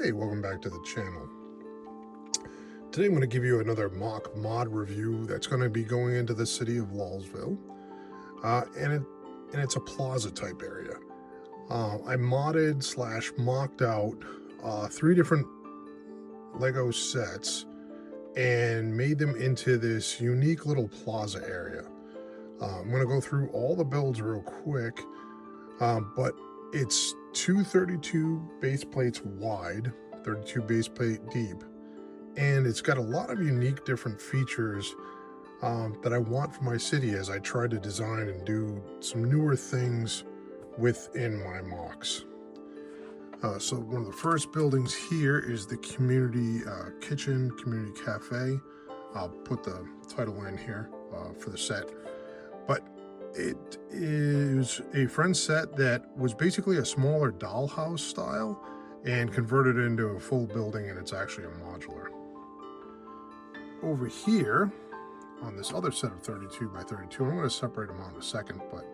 Hey, welcome back to the channel. Today I'm going to give you another mock mod review that's going to be going into the city of LAWLSville, and it's a plaza type area. I modded / mocked out 3 different Lego sets and made them into this unique little plaza area. I'm going to go through all the builds real quick, but it's 232 base plates wide, 32 base plate deep, and it's got a lot of unique different features that I want for my city as I try to design and do some newer things within my mocks. So one of the first buildings here is the community kitchen, community cafe. I'll put the title in here for the set, but it is a friend set that was basically a smaller dollhouse style and converted into a full building, and it's actually a modular. Over here on this other set of 32 by 32, I'm going to separate them out in a second, but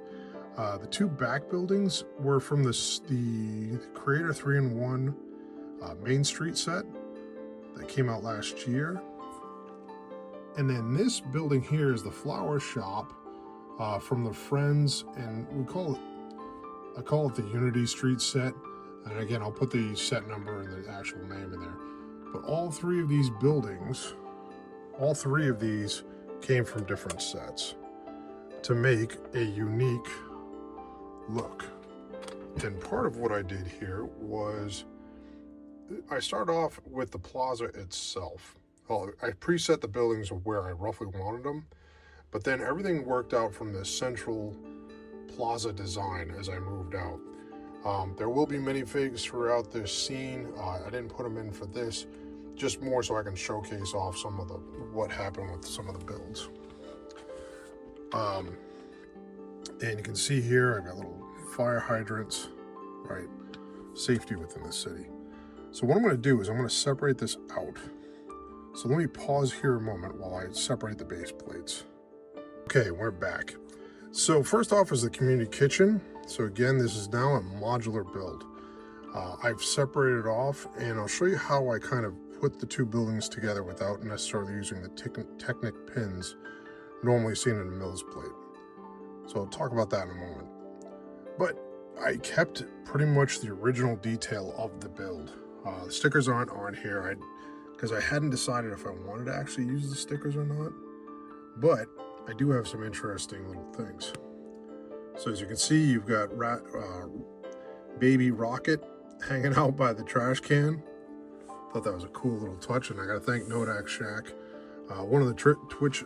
the 2 back buildings were from the Creator 3-in-1 Main Street set that came out last year. And then this building here is the flower shop from the Friends, and I call it the Unity Street set. And again, I'll put the set number and the actual name in there. But all 3 of these buildings, all 3 of these came from different sets to make a unique look. And part of what I did here was I started off with the plaza itself. I preset the buildings of where I roughly wanted them, but then everything worked out from the central plaza design as I moved out. There will be minifigs throughout this scene. I didn't put them in for this, just more so I can showcase off some of what happened with some of the builds. And you can see here I've got little fire hydrants, right? Safety within the city. So what I'm going to do is I'm going to separate this out. So let me pause here a moment while I separate the base plates. Okay, we're back. So first off is the community kitchen. So again, this is now a modular build. I've separated it off, and I'll show you how I kind of put the 2 buildings together without necessarily using the Technic pins normally seen in a Mills plate. So I'll talk about that in a moment. But I kept pretty much the original detail of the build. The stickers aren't on here because I hadn't decided if I wanted to actually use the stickers or not. But I do have some interesting little things. So as you can see, you've got baby Rocket hanging out by the trash can. Thought that was a cool little touch, and I gotta thank Nodak Shack, one of the Twitch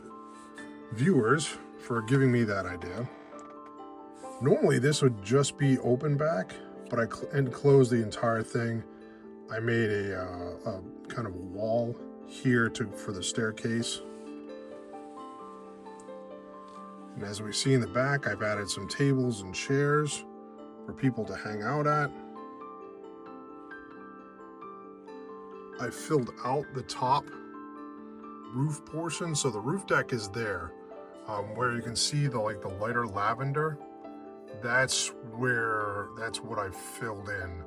viewers, for giving me that idea. Normally this would just be open back, but I enclosed the entire thing. I made a kind of a wall here for the staircase. And as we see in the back, I've added some tables and chairs for people to hang out at. I filled out the top roof portion, so the roof deck is there, where you can see the lighter lavender. That's what I filled in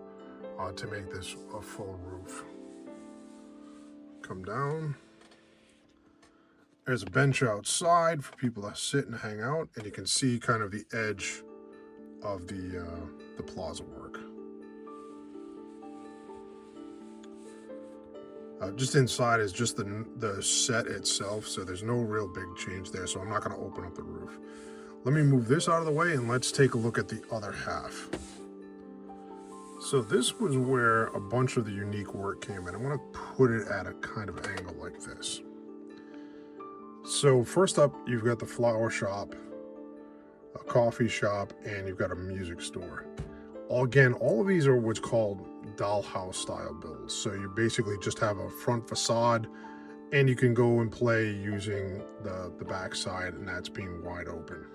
to make this a full roof. Come down. There's a bench outside for people to sit and hang out, and you can see kind of the edge of the plaza work. Just inside is just the set itself, so there's no real big change there, so I'm not going to open up the roof. Let me move this out of the way, and let's take a look at the other half. So this was where a bunch of the unique work came in. I'm going to put it at a kind of angle like this. So first up, you've got the flower shop, a coffee shop, and you've got a music store. Again, all of these are what's called dollhouse style builds. So you basically just have a front facade, and you can go and play using the back side, and that's being wide open.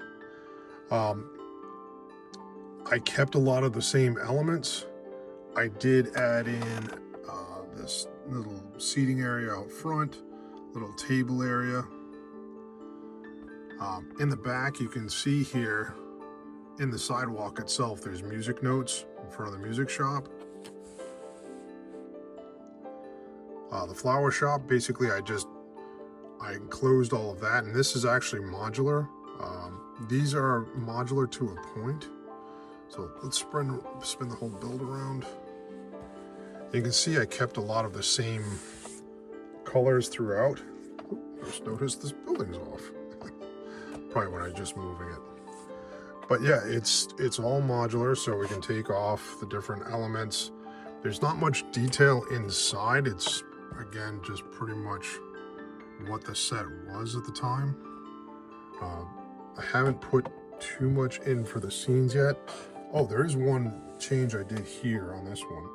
I kept a lot of the same elements. I did add in this little seating area out front, little table area. In the back, you can see here in the sidewalk itself, there's music notes in front of the music shop. The flower shop, basically I enclosed all of that, and this is actually modular. These are modular to a point. So let's spin the whole build around. You can see I kept a lot of the same colors throughout. Just noticed this building's off. Probably when I was just moving it. But yeah, it's all modular, so we can take off the different elements. There's not much detail inside. It's, again, just pretty much what the set was at the time. I haven't put too much in for the scenes yet. Oh, there is one change I did here on this one.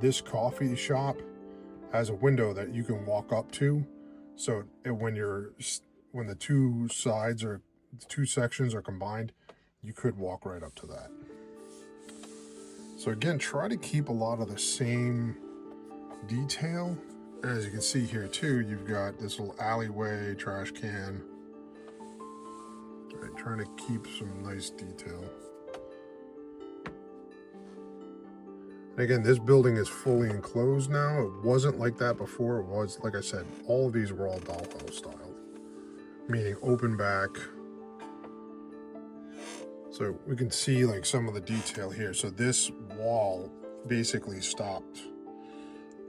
This coffee shop has a window that you can walk up to. So when the two sections are combined, you could walk right up to that. So again, try to keep a lot of the same detail. As you can see here too, you've got this little alleyway, trash can. Right, trying to keep some nice detail. And again, this building is fully enclosed now. It wasn't like that before. It was, like I said, all of these were all dollhouse style, meaning open back. So we can see like some of the detail here. So this wall basically stopped,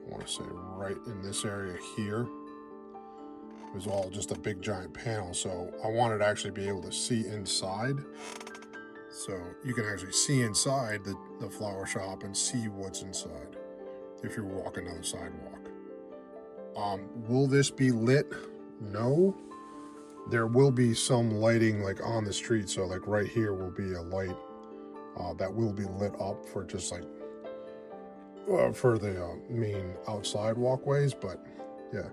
I want to say right in this area here. It was all just a big giant panel. So I wanted to actually be able to see inside. So you can actually see inside the flower shop and see what's inside if you're walking down the sidewalk. Will this be lit? No. There will be some lighting like on the street. So like right here will be a light that will be lit up for just like for the main outside walkways. But yeah.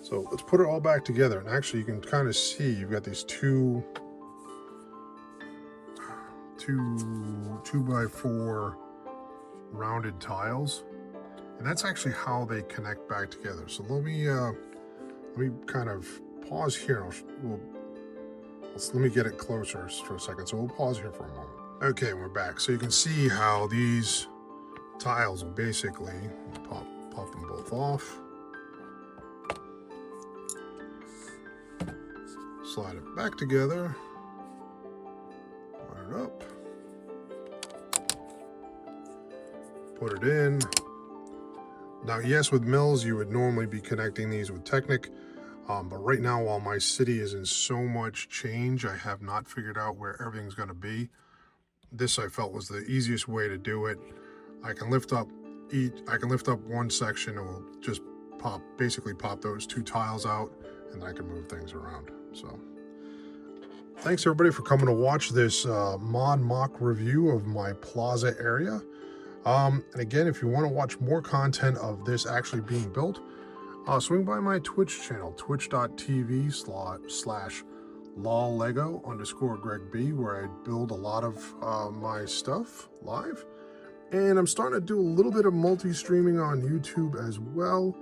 So let's put it all back together. And actually you can kind of see you've got these two 2x4 rounded tiles, and that's actually how they connect back together. So let me kind of pause here. Let me get it closer for a second. So we'll pause here for a moment. Okay, we're back. So you can see how these tiles will basically pop them both off, slide it back together, line it up, put it in. Now, yes, with mills, you would normally be connecting these with Technic, but right now, while my city is in so much change, I have not figured out where everything's going to be. This I felt was the easiest way to do it. I can lift up one section, and we'll just basically pop those two tiles out, and I can move things around. So, thanks everybody for coming to watch this mod mock review of my Plaza area. And again, if you want to watch more content of this actually being built, swing by my Twitch channel, twitch.tv/LAWLego_GregB, where I build a lot of my stuff live. And I'm starting to do a little bit of multi-streaming on YouTube as well.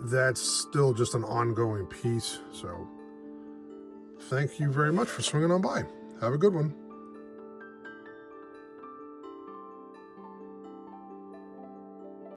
That's still just an ongoing piece. So thank you very much for swinging on by. Have a good one.